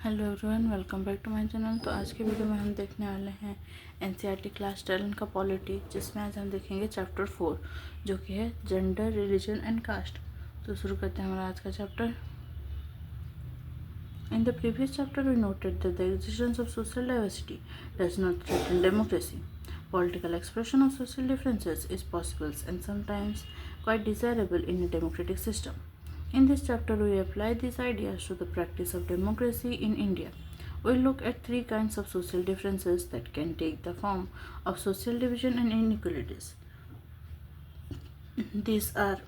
Hello everyone, welcome back to my channel. तो आज के वीडियो में हम देखने वाले हैं एनसीईआरटी क्लास 10 का पॉलिटी, जिसमें आज हम देखेंगे चैप्टर 4 जो कि है जेंडर, रिलीजन एंड कास्ट। तो शुरू करते हैं हमारा आज का चैप्टर। In the previous chapter we noted that the existence of social diversity does not threaten democracy. Political expression of social differences is possible and sometimes quite desirable in a democratic system. In this chapter, we apply these ideas to the practice of democracy in India. We look at three kinds of social differences that can take the form of social division and inequalities. These are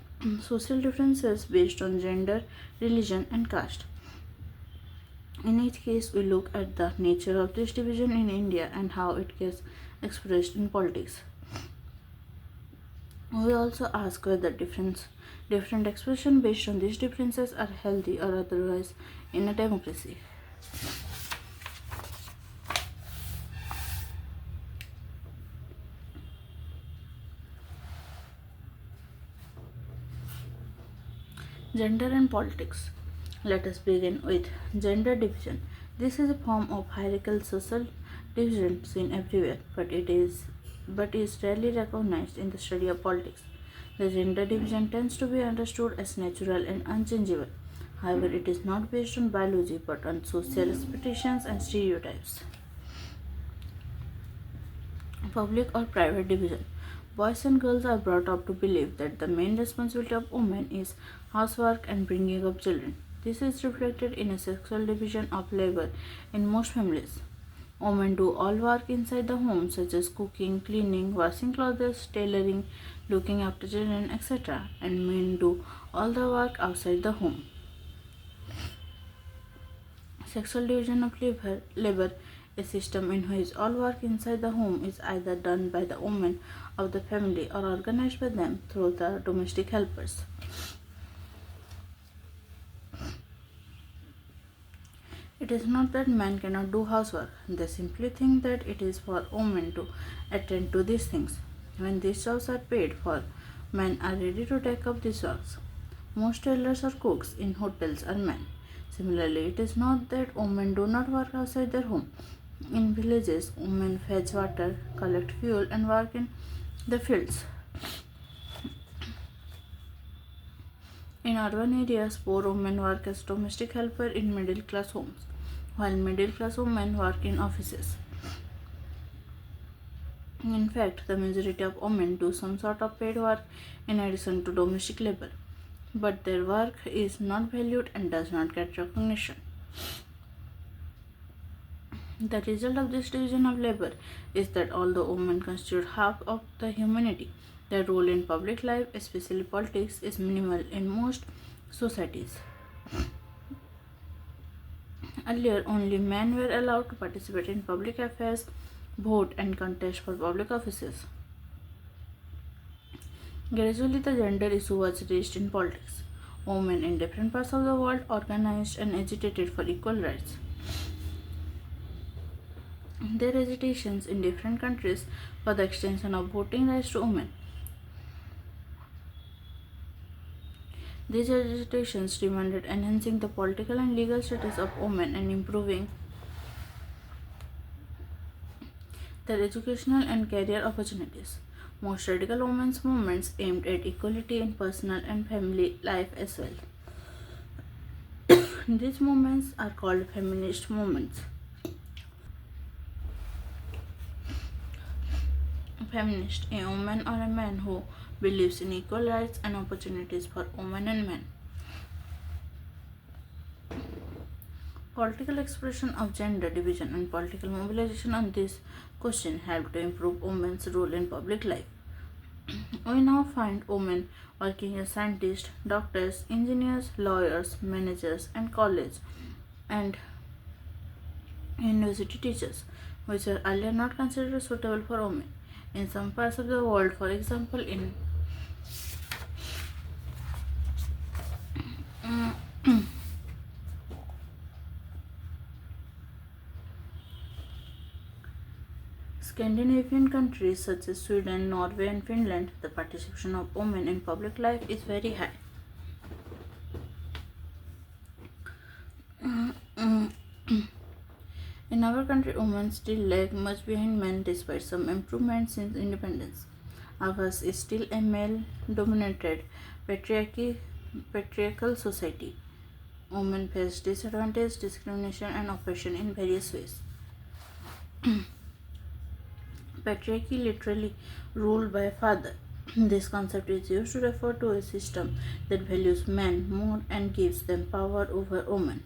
social differences based on gender, religion, and caste. In each case, we look at the nature of this division in India and how it gets expressed in politics. We also ask whether different expressions based on these differences are healthy or otherwise in a democracy. Gender and politics. Let us begin with gender division. This is a form of hierarchical social division seen everywhere, but is rarely recognized in the study of politics. The gender division tends to be understood as natural and unchangeable. However, it is not based on biology but on social expectations and stereotypes. Public or private division. Boys and girls are brought up to believe that the main responsibility of women is housework and bringing up children. This is reflected in a sexual division of labor in most families. Women do all work inside the home, such as cooking, cleaning, washing clothes, tailoring, looking after children, etc., and men do all the work outside the home. Sexual division of labor, a system in which all work inside the home is either done by the women of the family or organized by them through the domestic helpers. It is not that men cannot do housework, they simply think that it is for women to attend to these things. When these jobs are paid for, men are ready to take up these jobs. Most tailors or cooks in hotels are men. Similarly, it is not that women do not work outside their home. In villages, women fetch water, collect fuel, and work in the fields. In urban areas, poor women work as domestic helper in middle class homes, while middle class women work in offices. In fact, the majority of women do some sort of paid work in addition to domestic labor, but their work is not valued and does not get recognition. The result of this division of labor is that although women constitute half of the humanity, their role in public life, especially politics, is minimal in most societies. Earlier, only men were allowed to participate in public affairs, vote, and contest for public offices. Gradually, the gender issue was raised in politics. Women in different parts of the world organized and agitated for equal rights. Their agitations in different countries for the extension of voting rights to women. These agitations demanded enhancing the political and legal status of women and improving their educational and career opportunities. Most radical women's movements aimed at equality in personal and family life as well. These movements are called feminist movements. Feminist, a woman or a man who believes in equal rights and opportunities for women and men. Political expression of gender division and political mobilization on this question helped to improve women's role in public life. We now find women working as scientists, doctors, engineers, lawyers, managers, and college and university teachers, which were earlier not considered suitable for women. In some parts of the world, for example, in Scandinavian countries such as Sweden, Norway, and Finland, the participation of women in public life is very high. In our country, women still lag much behind men despite some improvements since independence. Ours is still a male dominated patriarchal society. Women face disadvantage, discrimination, and oppression in various ways. Patriarchy literally ruled by a father. This concept is used to refer to a system that values men more and gives them power over women.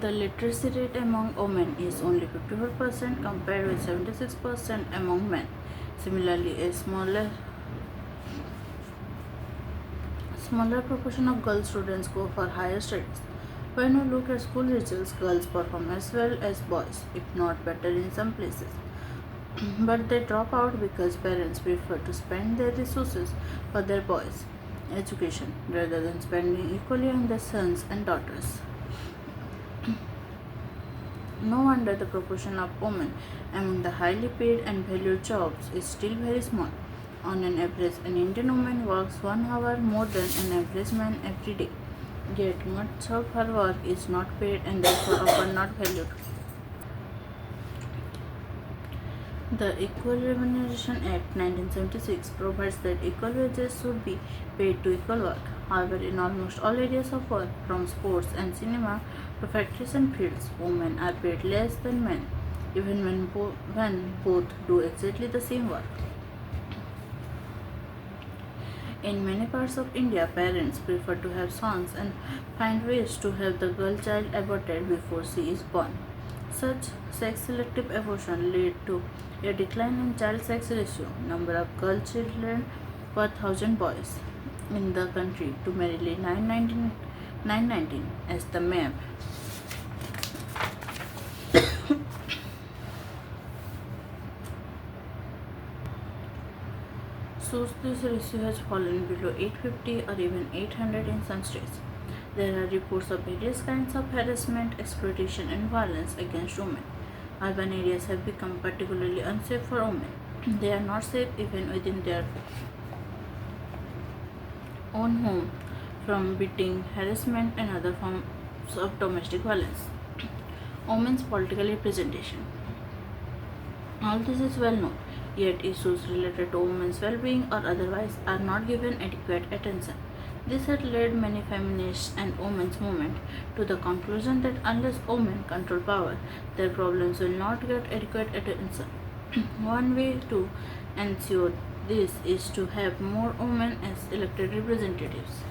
The literacy rate among women is only 54% compared with 76% among men. Similarly, a smaller proportion of girl students go for higher studies. When we look at school results, girls perform as well as boys, if not better in some places. But they drop out because parents prefer to spend their resources for their boys' education rather than spending equally on their sons and daughters. No wonder the proportion of women among the highly paid and valued jobs is still very small. On an average, an Indian woman works 1 hour more than an average man every day. Yet much of her work is not paid and therefore often not valued. The Equal Remuneration Act 1976 provides that equal wages should be paid to equal work. However, in almost all areas of work, from sports and cinema to factories and fields, women are paid less than men, even when both do exactly the same work. In many parts of India, parents prefer to have sons and find ways to have the girl child aborted before she is born. Such sex-selective abortion led to a decline in child sex ratio, number of girl children per thousand boys in the country to merely 919 as the map shows. This ratio has fallen below 850 or even 800 in some states. There are reports of various kinds of harassment, exploitation, and violence against women. Urban areas have become particularly unsafe for women. They are not safe even within their own home from beating, harassment, and other forms of domestic violence. Women's political representation. All this is well known, yet issues related to women's well-being or otherwise are not given adequate attention. This had led many feminists and women's movement to the conclusion that unless women control power, their problems will not get adequate attention. One way to ensure this is to have more women as elected representatives.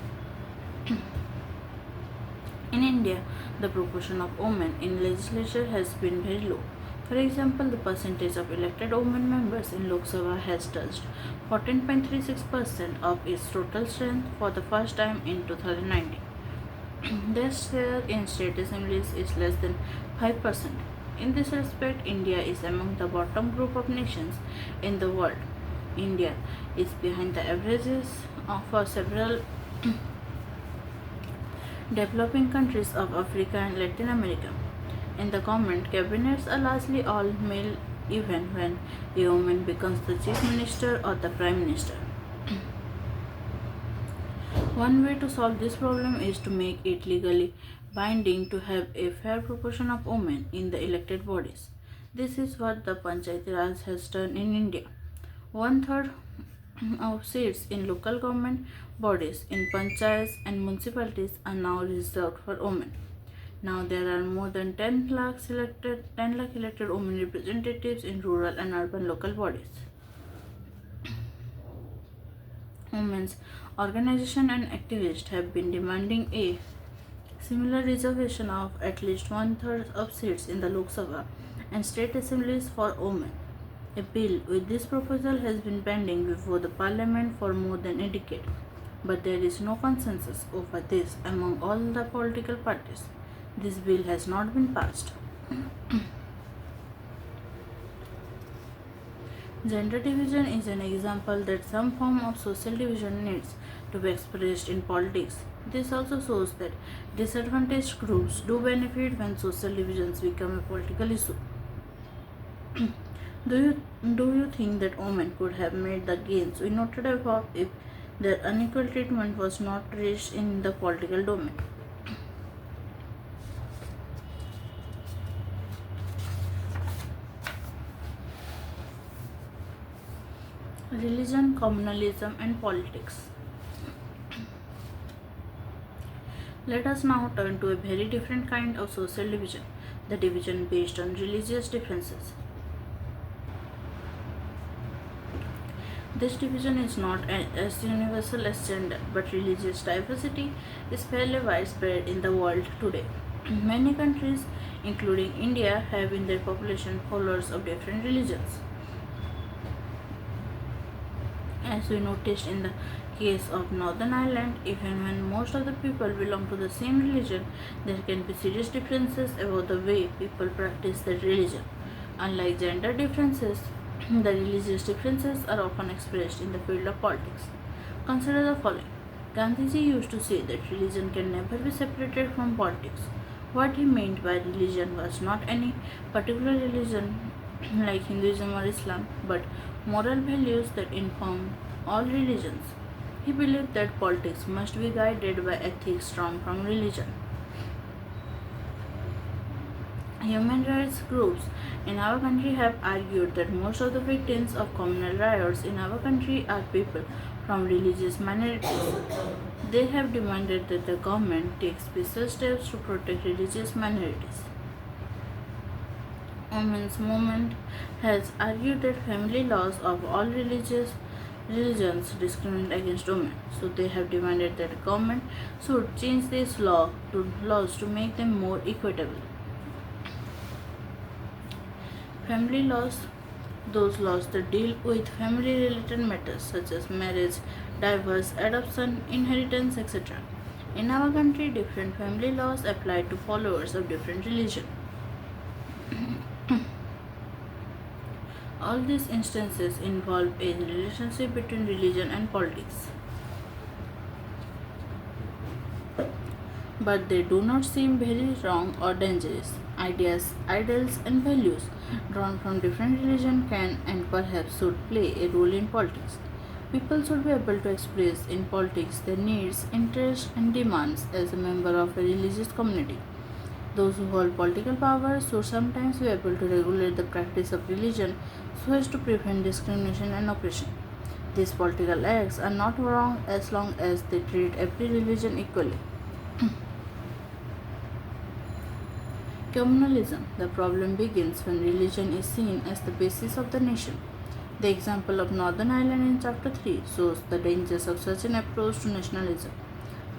In India, the proportion of women in legislature has been very low. For example, the percentage of elected women members in Lok Sabha has touched 14.36% of its total strength for the first time in 2019. Their share in state assemblies is less than 5%. In this respect, India is among the bottom group of nations in the world. India is behind the averages for several developing countries of Africa and Latin America. In the government, cabinets are largely all male even when a woman becomes the chief minister or the prime minister. One way to solve this problem is to make it legally binding to have a fair proportion of women in the elected bodies. This is what the Panchayat Raj has done in India. 1/3 of seats in local government bodies in panchayats and municipalities are now reserved for women. Now there are more than 10 lakh elected women representatives in rural and urban local bodies. Women's organizations and activists have been demanding a similar reservation of at least 1/3 of seats in the Lok Sabha and state assemblies for women. A bill with this proposal has been pending before the parliament for more than a decade, but there is no consensus over this among all the political parties. This bill has not been passed. Gender division is an example that some form of social division needs to be expressed in politics. This also shows that disadvantaged groups do benefit when social divisions become a political issue. Do you think that women could have made the gains we noted above if their unequal treatment was not reached in the political domain? Religion, communalism, and politics. Let us now turn to a very different kind of social division, the division based on religious differences. This division is not as universal as gender, but religious diversity is fairly widespread in the world today. Many countries, including India, have in their population followers of different religions. As we noticed in the case of Northern Ireland, even when most of the people belong to the same religion, there can be serious differences about the way people practice their religion. Unlike gender differences, the religious differences are often expressed in the field of politics. Consider the following. Gandhiji used to say that religion can never be separated from politics. What he meant by religion was not any particular religion like Hinduism or Islam, but moral values that inform all religions. He believed that politics must be guided by ethics drawn from religion. Human rights groups in our country have argued that most of the victims of communal riots in our country are people from religious minorities. They have demanded that the government take special steps to protect religious minorities. Women's movement has argued that family laws of all religions discriminate against women. So they have demanded that the government should change these laws to make them more equitable. Family laws, those laws that deal with family related matters such as marriage, divorce, adoption, inheritance, etc. In our country, different family laws apply to followers of different religions. All these instances involve a relationship between religion and politics. But they do not seem very wrong or dangerous. Ideas, ideals, and values drawn from different religions can and perhaps should play a role in politics. People should be able to express in politics their needs, interests, and demands as a member of a religious community. Those who hold political power should sometimes be able to regulate the practice of religion so as to prevent discrimination and oppression. These political acts are not wrong as long as they treat every religion equally. Communalism. The problem begins when religion is seen as the basis of the nation. The example of Northern Ireland in chapter 3 shows the dangers of such an approach to nationalism.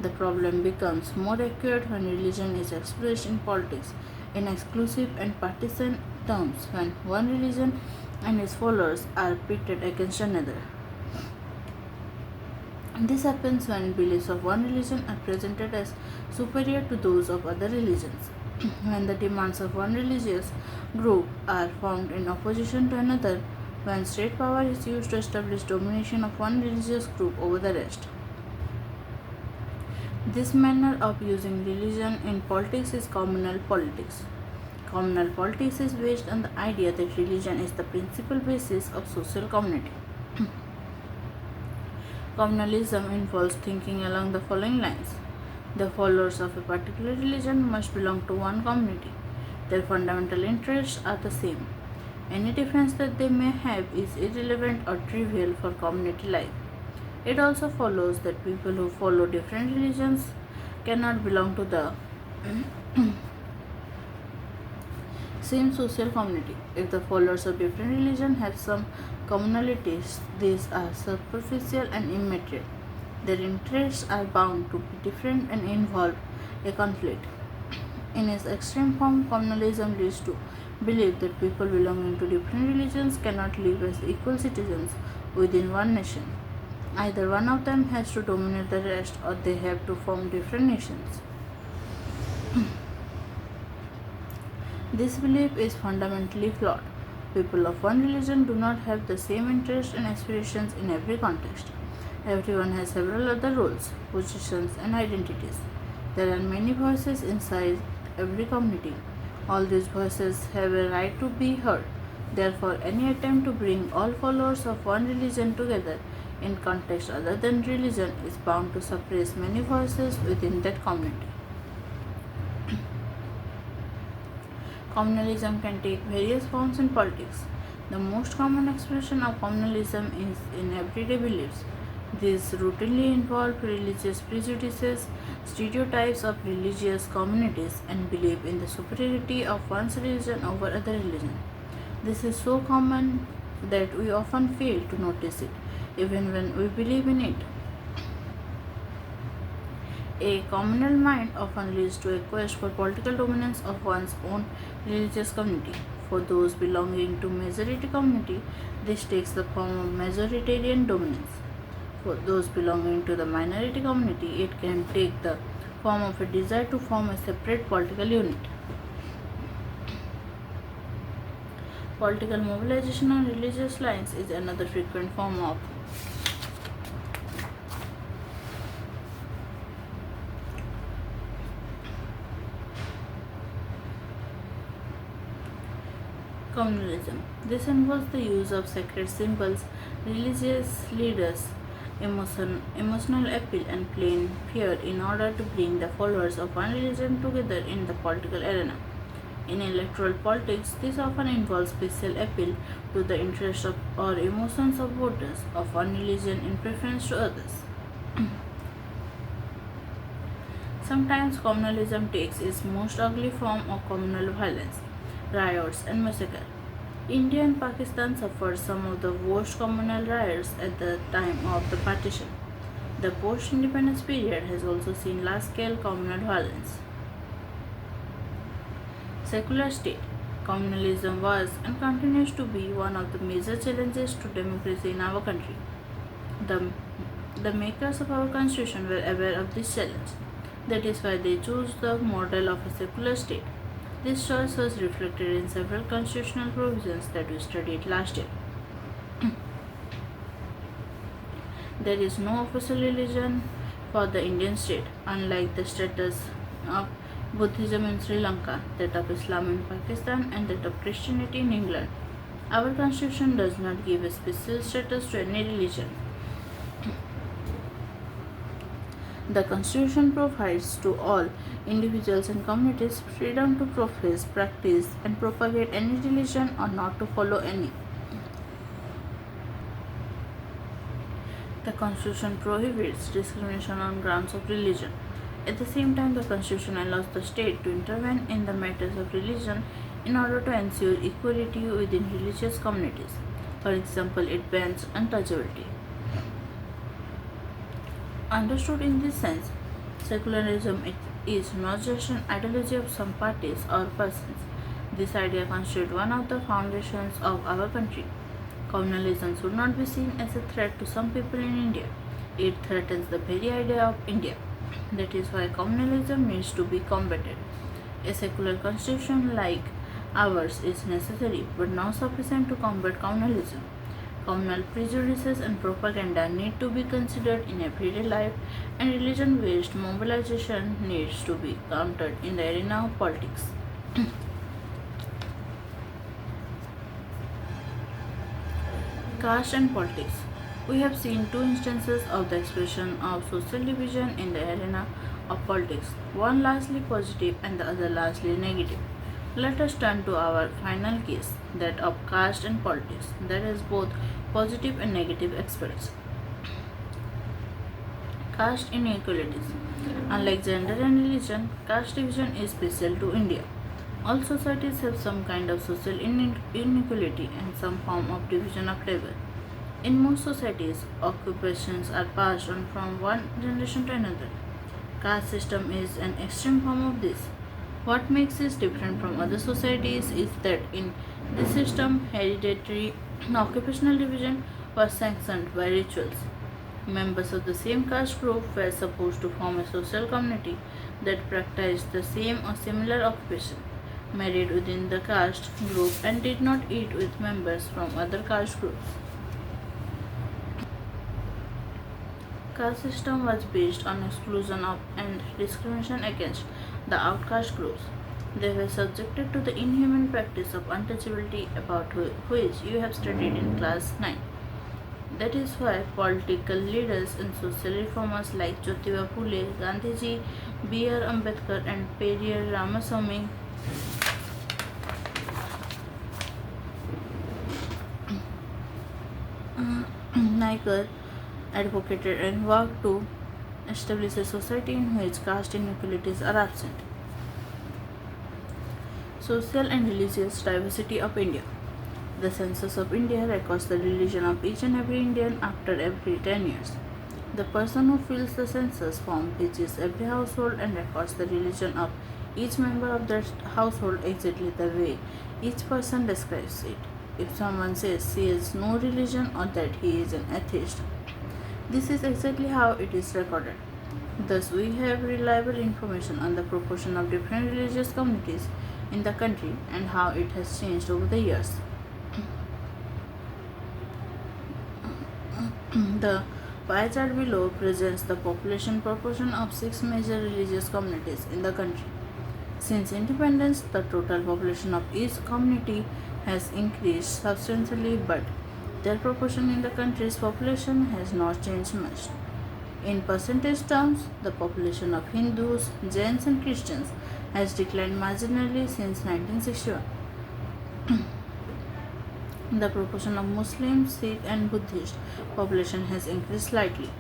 The problem becomes more acute when religion is expressed in politics in exclusive and partisan terms, when one religion and its followers are pitted against another. This happens when beliefs of one religion are presented as superior to those of other religions. When the demands of one religious group are found in opposition to another, when state power is used to establish domination of one religious group over the rest. This manner of using religion in politics is communal politics. Communal politics is based on the idea that religion is the principal basis of social community. Communalism involves thinking along the following lines. The followers of a particular religion must belong to one community. Their fundamental interests are the same. Any difference that they may have is irrelevant or trivial for community life. It also follows that people who follow different religions cannot belong to the same social community. If the followers of different religions have some commonalities, these are superficial and immaterial. Their interests are bound to be different and involve a conflict. In its extreme form, communalism leads to belief that people belonging to different religions cannot live as equal citizens within one nation. Either one of them has to dominate the rest or they have to form different nations. This belief is fundamentally flawed. People of one religion do not have the same interests and aspirations in every context. Everyone has several other roles, positions, and identities. There are many voices inside every community. All these voices have a right to be heard. Therefore, any attempt to bring all followers of one religion together in context other than religion is bound to suppress many voices within that community. Communalism can take various forms in politics. The most common expression of communalism is in everyday beliefs. These routinely involve religious prejudices, stereotypes of religious communities, and belief in the superiority of one's religion over other religion. This is so common that we often fail to notice it, even when we believe in it. A communal mind often leads to a quest for political dominance of one's own religious community. For those belonging to majority community, this takes the form of majoritarian dominance. For those belonging to the minority community, it can take the form of a desire to form a separate political unit. Political mobilization on religious lines is another frequent form of communalism. This involves the use of sacred symbols, religious leaders, emotional appeal, and plain fear in order to bring the followers of one religion together in the political arena. In electoral politics, this often involves special appeal to the interests of or emotions of voters of one religion in preference to others. Sometimes communalism takes its most ugly form of communal violence, riots, and massacre. India and Pakistan suffered some of the worst communal riots at the time of the partition. The post independence period has also seen large scale communal violence. Secular state. Communalism was and continues to be one of the major challenges to democracy in our country. The makers of our constitution were aware of this challenge. That is why they chose the model of a secular state. This choice was reflected in several constitutional provisions that we studied last year. There is no official religion for the Indian state, unlike the status of Buddhism in Sri Lanka, that of Islam in Pakistan, and that of Christianity in England. Our constitution does not give a special status to any religion. The Constitution provides to all individuals and communities freedom to profess, practice, and propagate any religion or not to follow any. The Constitution prohibits discrimination on grounds of religion. At the same time, the Constitution allows the state to intervene in the matters of religion in order to ensure equality within religious communities. For example, it bans untouchability. Understood in this sense, secularism is not just an ideology of some parties or persons. This idea constitutes one of the foundations of our country. Communalism should not be seen as a threat to some people in India. It threatens the very idea of India. That is why communalism needs to be combated. A secular constitution like ours is necessary but not sufficient to combat communalism. Communal prejudices and propaganda need to be considered in everyday life, and religion based mobilization needs to be countered in the arena of politics. Caste and politics. We have seen two instances of the expression of social division in the arena of politics, one largely positive and the other largely negative. Let us turn to our final case, that of caste and politics, that has both positive and negative aspects. Caste inequalities. Unlike gender and religion, caste division is special to India. All societies have some kind of social inequality and some form of division of labor. In most societies, occupations are passed on from one generation to another. Caste system is an extreme form of this. What makes it different from other societies is that in this system, hereditary occupational division was sanctioned by rituals. Members of the same caste group were supposed to form a social community that practiced the same or similar occupation, married within the caste group, and did not eat with members from other caste groups. Caste system was based on exclusion of and discrimination against the outcast groups. They were subjected to the inhuman practice of untouchability about which you have studied in class 9. That is why political leaders and social reformers like Jyotiba Phule, Gandhiji, B.R. Ambedkar and Periyar Ramaswamy Naikar advocated and worked to establish a society in which caste inequalities are absent. Social and religious diversity of India. The Census of India records the religion of each and every Indian after every 10 years. The person who fills the census form visits every household and records the religion of each member of that household exactly the way each person describes it. If someone says he has no religion or that he is an atheist, this is exactly how it is recorded. Thus, we have reliable information on the proportion of different religious communities in the country and how it has changed over the years. The pie chart below presents the population proportion of 6 major religious communities in the country. Since independence, the total population of each community has increased substantially, but their proportion in the country's population has not changed much. In percentage terms, the population of Hindus, Jains, and Christians has declined marginally since 1961. The proportion of Muslims, Sikh, and Buddhist population has increased slightly.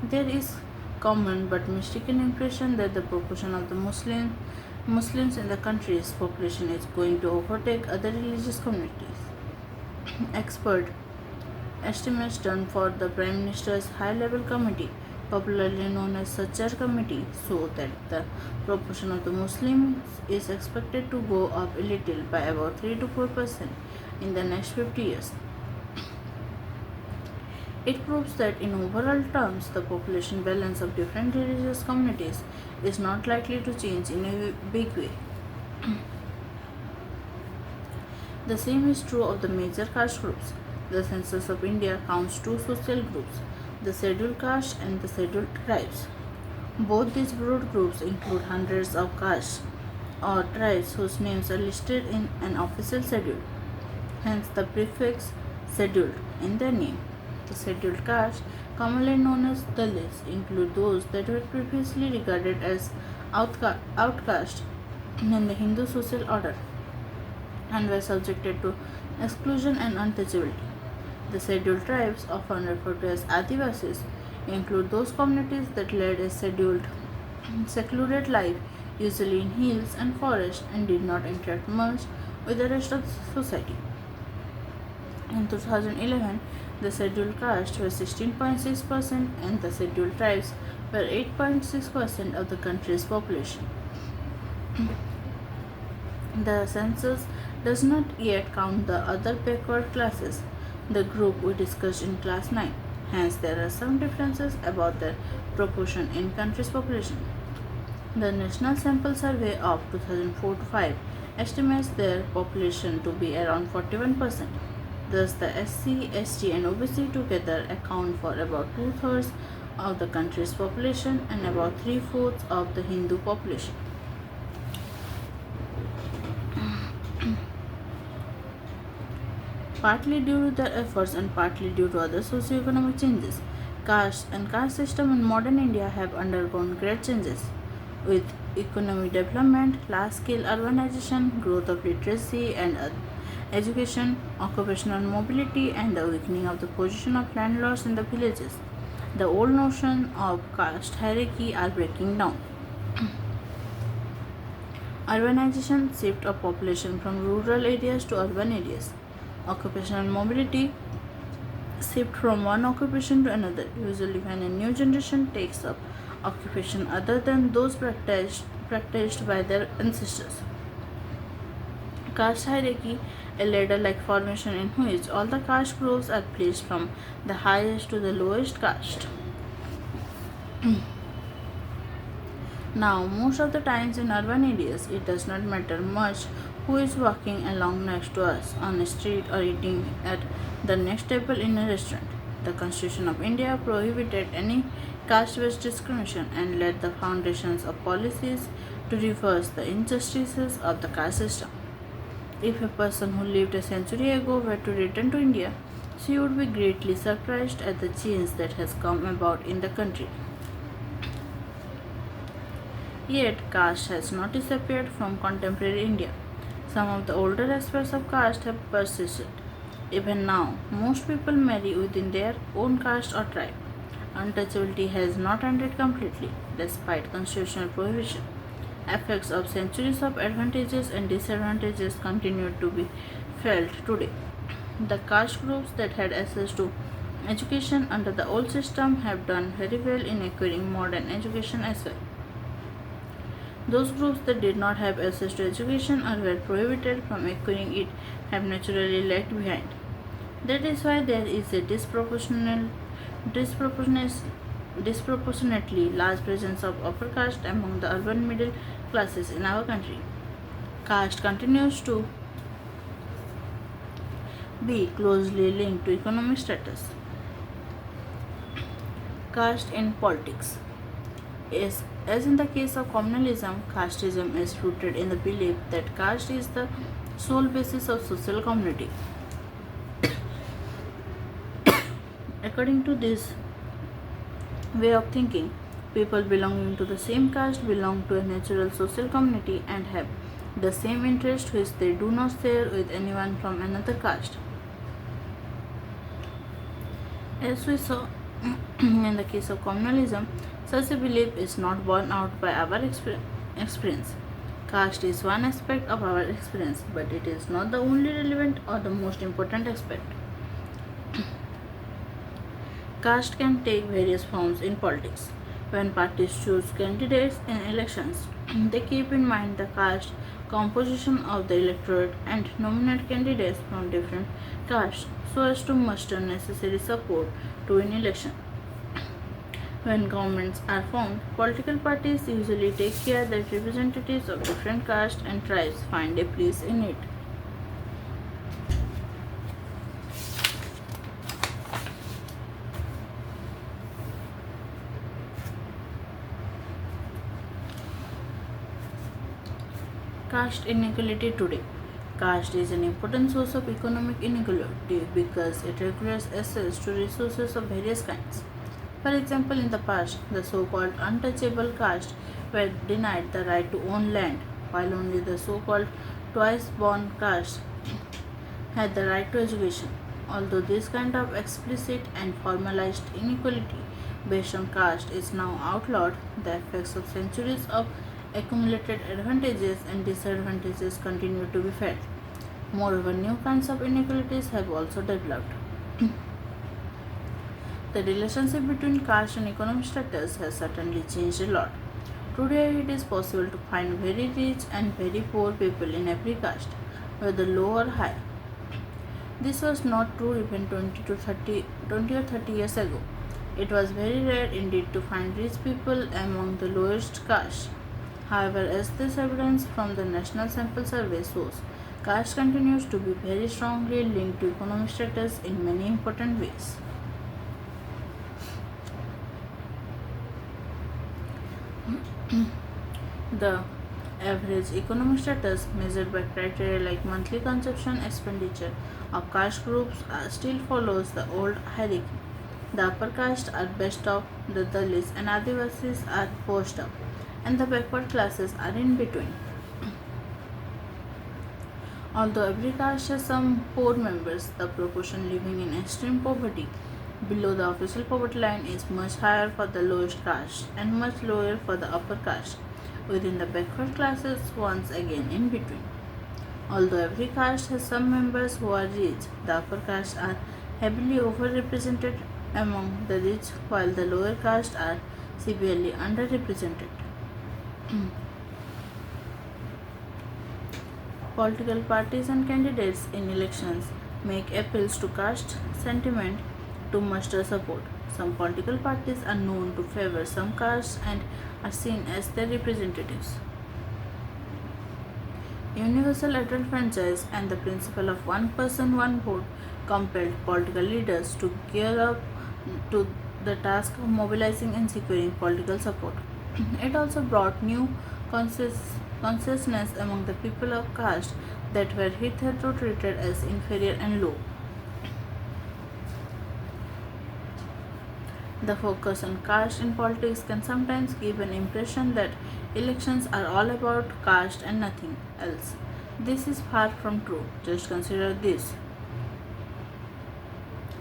There is common but mistaken impression that the proportion of the Muslims in the country's population is going to overtake other religious communities. Expert estimates done for the Prime Minister's high-level committee, popularly known as Sajjar Committee, show that the proportion of the Muslims is expected to go up a little by about 3 to 4% in the next 50 years. It proves that in overall terms, the population balance of different religious communities is not likely to change in a big way. The same is true of the major caste groups. The Census of India counts two social groups, the scheduled caste and the scheduled tribes. Both these broad groups include hundreds of castes or tribes whose names are listed in an official schedule, hence the prefix scheduled in their name. The scheduled caste, commonly known as Dalits, include those that were previously regarded as outcast in the Hindu social order and were subjected to exclusion and untouchability. The scheduled tribes, often referred to as Adivasis, include those communities that led a secluded life, usually in hills and forests, and did not interact much with the rest of society. In 2011, the scheduled caste were 16.6% and the scheduled tribes were 8.6% of the country's population. The census does not yet count the other backward classes, the group we discussed in class 9. Hence, there are some differences about their proportion in country's population. The National Sample Survey of 2004 to 5 estimates their population to be around 41%. Thus, the SC, ST, and OBC together account for about 2/3 of the country's population and about 3/4 of the Hindu population. Partly due to their efforts and partly due to other socio-economic changes, caste and caste system in modern India have undergone great changes. With economic development, large-scale urbanization, growth of literacy and education, occupational mobility, and the weakening of the position of landlords in the villages, the old notion of caste hierarchy are breaking down. Urbanization shift of population from rural areas to urban areas. Occupational mobility shift from one occupation to another, usually when a new generation takes up occupation other than those practiced by their ancestors. Caste hierarchy, a ladder-like formation in which all the caste groups are placed from the highest to the lowest caste. Now, most of the times in urban areas, it does not matter much who is walking along next to us on a street or eating at the next table in a restaurant. The Constitution of India prohibited any caste-based discrimination and laid the foundations of policies to reverse the injustices of the caste system. If a person who lived a century ago were to return to India, she would be greatly surprised at the change that has come about in the country. Yet, caste has not disappeared from contemporary India. Some of the older aspects of caste have persisted. Even now, most people marry within their own caste or tribe. Untouchability has not ended completely, despite constitutional prohibition. Effects of centuries of advantages and disadvantages continue to be felt today. The caste groups that had access to education under the old system have done very well in acquiring modern education as well. Those groups that did not have access to education or were prohibited from acquiring it have naturally lagged behind. That is why there is a disproportionately large presence of upper caste among the urban middle classes in our country. Caste continues to be closely linked to economic status. Caste in politics. As in the case of communalism, casteism is rooted in the belief that caste is the sole basis of social community. According to this way of thinking, people belonging to the same caste belong to a natural social community and have the same interest which they do not share with anyone from another caste. As we saw in the case of communalism, such a belief is not borne out by our experience. Caste is one aspect of our experience, but it is not the only relevant or the most important aspect. Caste can take various forms in politics. When parties choose candidates in elections, they keep in mind the caste composition of the electorate and nominate candidates from different castes so as to muster necessary support to win election. When governments are formed, political parties usually take care that representatives of different castes and tribes find a place in it. Caste inequality today. Caste is an important source of economic inequality because it regulates access to resources of various kinds. For example, in the past, the so-called untouchable caste were denied the right to own land, while only the so-called twice-born caste had the right to education. Although this kind of explicit and formalized inequality based on caste is now outlawed, the effects of centuries of accumulated advantages and disadvantages continue to be felt. Moreover, new kinds of inequalities have also developed. The relationship between caste and economic status has certainly changed a lot. Today, it is possible to find very rich and very poor people in every caste, whether low or high. This was not true even 20 or 30 years ago. It was very rare indeed to find rich people among the lowest caste. However, as this evidence from the National Sample Survey shows, caste continues to be very strongly linked to economic status in many important ways. The average economic status measured by criteria like monthly consumption expenditure of caste groups still follows the old hierarchy. The upper caste are best off, the Dalits and Adivasis are post up, and the backward classes are in between. Although every caste has some poor members, the proportion living in extreme poverty below the official poverty line is much higher for the lowest caste and much lower for the upper caste, within the backward classes once again in between. Although every caste has some members who are rich, the upper castes are heavily overrepresented among the rich while the lower castes are severely underrepresented. Political parties and candidates in elections make appeals to caste sentiment to muster support. Some political parties are known to favor some castes and are seen as their representatives. Universal adult franchise and the principle of one person, one vote compelled political leaders to gear up to the task of mobilizing and securing political support. It also brought new consciousness among the people of caste that were hitherto treated as inferior and low. The focus on caste in politics can sometimes give an impression that elections are all about caste and nothing else. This is far from true. Just consider this.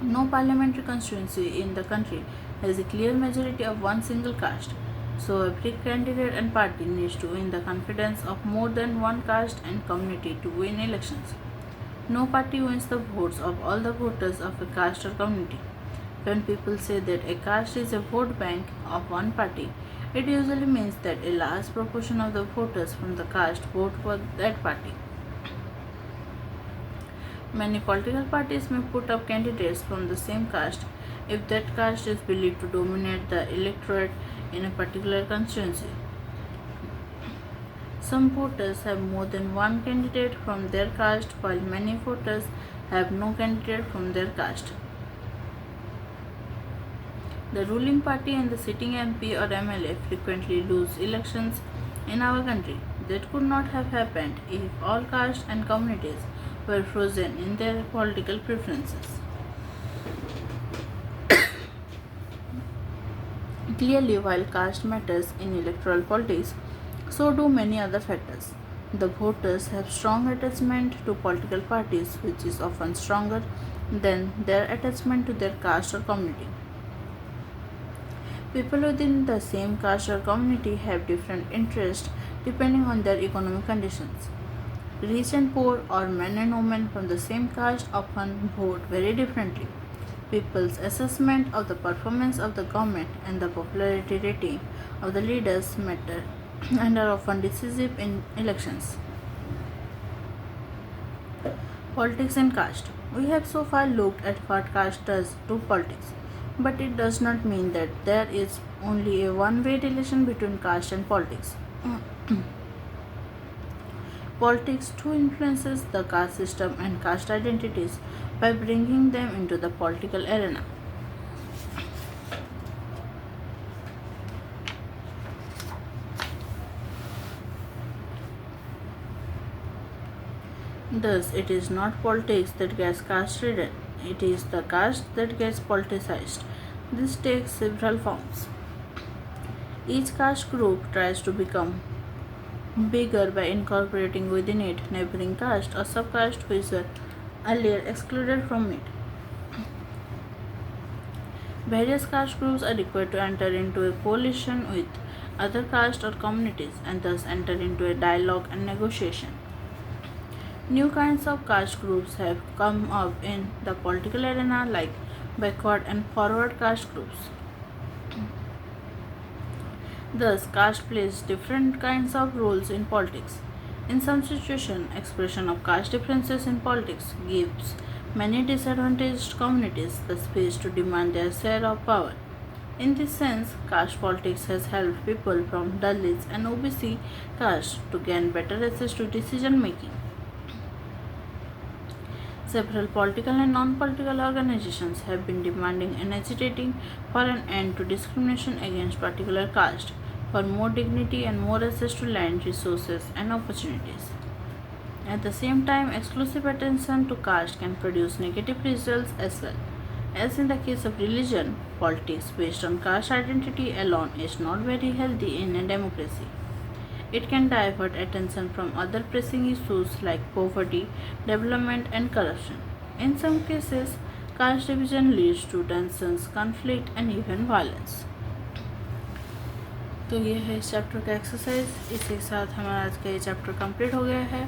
No parliamentary constituency in the country has a clear majority of one single caste, so every candidate and party needs to win the confidence of more than one caste and community to win elections. No party wins the votes of all the voters of a caste or community. When people say that a caste is a vote bank of one party, it usually means that a large proportion of the voters from the caste vote for that party. Many political parties may put up candidates from the same caste if that caste is believed to dominate the electorate in a particular constituency. Some voters have more than one candidate from their caste, while many voters have no candidate from their caste. The ruling party and the sitting MP or MLA frequently lose elections in our country. That could not have happened if all castes and communities were frozen in their political preferences. Clearly, while caste matters in electoral politics, so do many other factors. The voters have strong attachment to political parties, which is often stronger than their attachment to their caste or community. People within the same caste or community have different interests depending on their economic conditions. Rich and poor, or men and women from the same caste, often vote very differently. People's assessment of the performance of the government and the popularity rating of the leaders matter and are often decisive in elections. Politics and caste. We have so far looked at what caste does to politics, but it does not mean that there is only a one-way relation between caste and politics. Politics too influences the caste system and caste identities by bringing them into the political arena. Thus, it is not politics that gets caste ridden, it is the caste that gets politicized. This takes several forms. Each caste group tries to become bigger by incorporating within it neighboring caste or subcaste which were earlier excluded from it. Various caste groups are required to enter into a coalition with other castes or communities and thus enter into a dialogue and negotiation. New kinds of caste groups have come up in the political arena like backward and forward caste groups. Thus, caste plays different kinds of roles in politics. In some situations, expression of caste differences in politics gives many disadvantaged communities the space to demand their share of power. In this sense, caste politics has helped people from Dalits and OBC caste to gain better access to decision making. Several political and non-political organizations have been demanding and agitating for an end to discrimination against particular caste, for more dignity and more access to land, resources, and opportunities. At the same time, exclusive attention to caste can produce negative results as well. As in the case of religion, politics based on caste identity alone is not very healthy in a democracy. It can divert attention from other pressing issues like poverty, development, and corruption. In some cases, caste division leads to tensions, conflict, and even violence. तो ये है इस chapter का exercise. इसी के साथ हमारा आज का ये चैप्टर कंप्लीट हो गया है।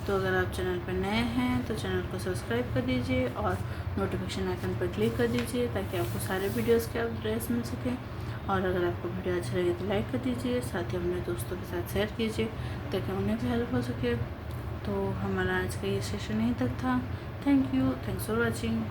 तो अगर आप चैनल पर नए हैं तो चैनल को सब्सक्राइब कर दीजिए और नोटिफिकेशन आइकन पर क्लिक कर दीजिए ताकि आपको सारे वीडियोस के अपडेट्स मिल सकें। और अगर आपको वीडियो अच्छा लगे तो लाइक कर दीजिए, साथ ही अपने दोस्तों के साथ शेयर कीजिए ताकि उन्हें भी हेल्प हो सके। तो हमारा आज का ये सेशन यहीं तक था। Thank you, thanks for watching.